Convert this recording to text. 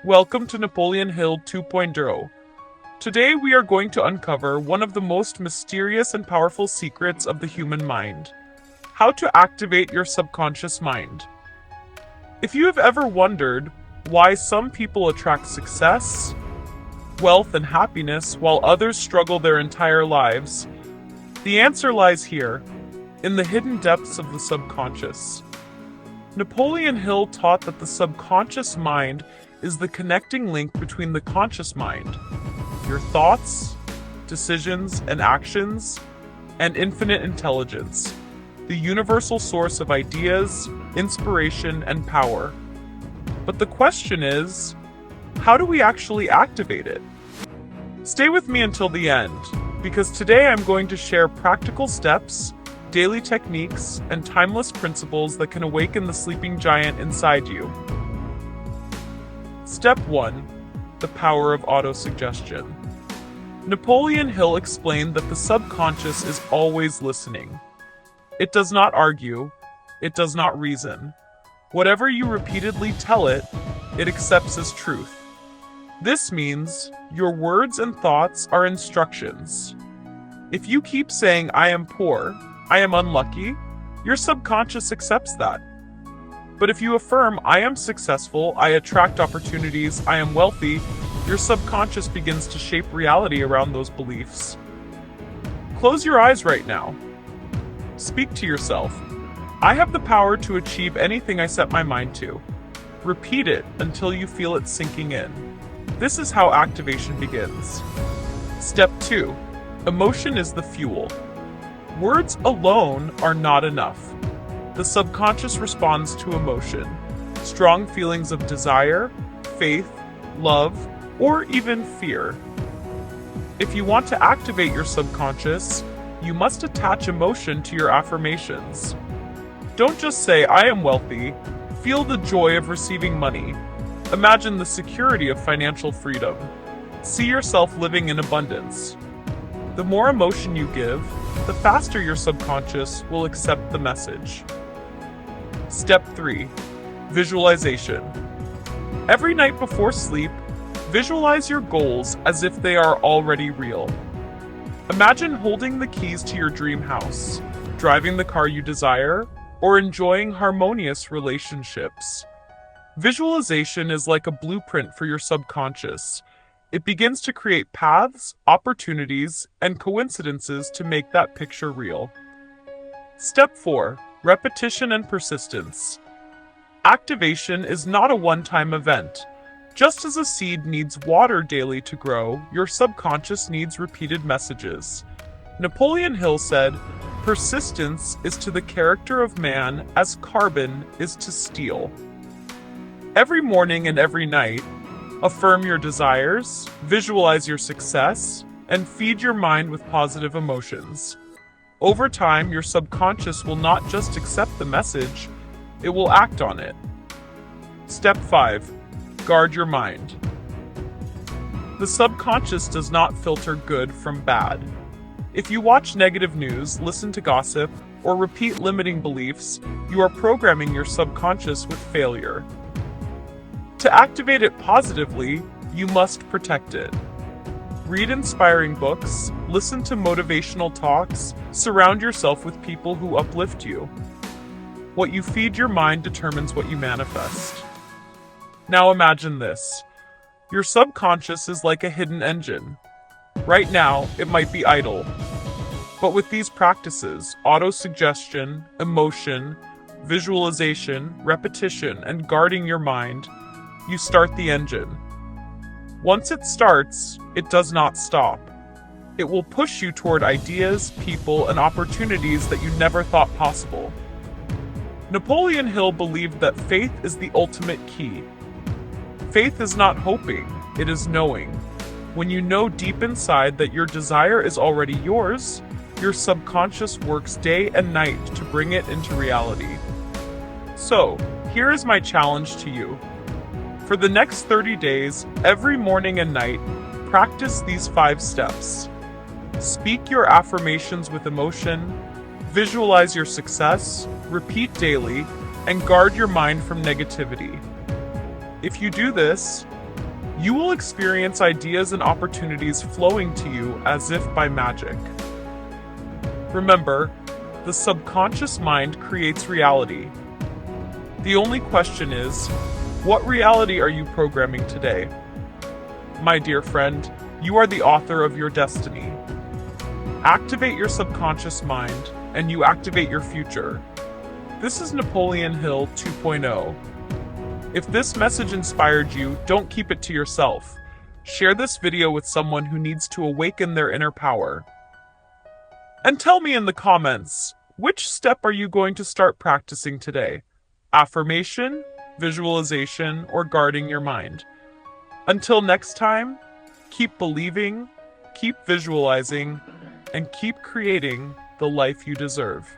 Welcome to Napoleon Hill 2.0. Today we are going to uncover one of the most mysterious and powerful secrets of the human mind: how to activate your subconscious mind. If you have ever wondered why some people attract success, wealth, and happiness while others struggle their entire lives, the answer lies here, in the hidden depths of the subconscious. Napoleon Hill taught that the subconscious mind is the connecting link between the conscious mind, your thoughts, decisions, and actions, and infinite intelligence, the universal source of ideas, inspiration, and power. But the question is, how do we actually activate it? Stay with me until the end, because today I'm going to share practical steps, daily techniques, and timeless principles that can awaken the sleeping giant inside you. Step 1. The power of autosuggestion. Napoleon Hill explained that the subconscious is always listening. It does not argue. It does not reason. Whatever you repeatedly tell it, it accepts as truth. This means your words and thoughts are instructions. If you keep saying, "I am poor," "I am unlucky," your subconscious accepts that. But if you affirm, "I am successful, I attract opportunities, I am wealthy," your subconscious begins to shape reality around those beliefs. Close your eyes right now. Speak to yourself. "I have the power to achieve anything I set my mind to." Repeat it until you feel it sinking in. This is how activation begins. Step 2. Emotion is the fuel. Words alone are not enough. The subconscious responds to emotion, strong feelings of desire, faith, love, or even fear. If you want to activate your subconscious, you must attach emotion to your affirmations. Don't just say, "I am wealthy." Feel the joy of receiving money. Imagine the security of financial freedom. See yourself living in abundance. The more emotion you give, the faster your subconscious will accept the message. Step 3. Visualization. Every night before sleep, visualize your goals as if they are already real. Imagine holding the keys to your dream house, driving the car you desire, or enjoying harmonious relationships. Visualization is like a blueprint for your subconscious. It begins to create paths, opportunities, and coincidences to make that picture real. Step 4. Repetition and persistence. Activation is not a one-time event. Just as a seed needs water daily to grow, your subconscious needs repeated messages. Napoleon Hill said, "Persistence is to the character of man as carbon is to steel." Every morning and every night, affirm your desires, visualize your success, and feed your mind with positive emotions. Over time, your subconscious will not just accept the message, it will act on it. Step 5. Guard your mind. The subconscious does not filter good from bad. If you watch negative news, listen to gossip, or repeat limiting beliefs, you are programming your subconscious with failure. To activate it positively, you must protect it. Read inspiring books, listen to motivational talks, surround yourself with people who uplift you. What you feed your mind determines what you manifest. Now imagine this. Your subconscious is like a hidden engine. Right now, it might be idle. But with these practices, autosuggestion, emotion, visualization, repetition, and guarding your mind, you start the engine. Once it starts, it does not stop. It will push you toward ideas, people, and opportunities that you never thought possible. Napoleon Hill believed that faith is the ultimate key. Faith is not hoping, it is knowing. When you know deep inside that your desire is already yours, your subconscious works day and night to bring it into reality. So, here is my challenge to you. For the next 30 days, every morning and night, practice these 5 steps. Speak your affirmations with emotion, visualize your success, repeat daily, and guard your mind from negativity. If you do this, You will experience ideas and opportunities flowing to you as if by magic. Remember, the subconscious mind creates reality. The only question is, what reality are you programming today? My dear friend, you are the author of your destiny. Activate your subconscious mind, and you activate your future. This is Napoleon Hill 2.0. If this message inspired you, don't keep it to yourself. Share this video with someone who needs to awaken their inner power. And tell me in the comments, which step are you going to start practicing today? Affirmation, visualization, or guarding your mind? Until next time, keep believing, keep visualizing, and keep creating the life you deserve.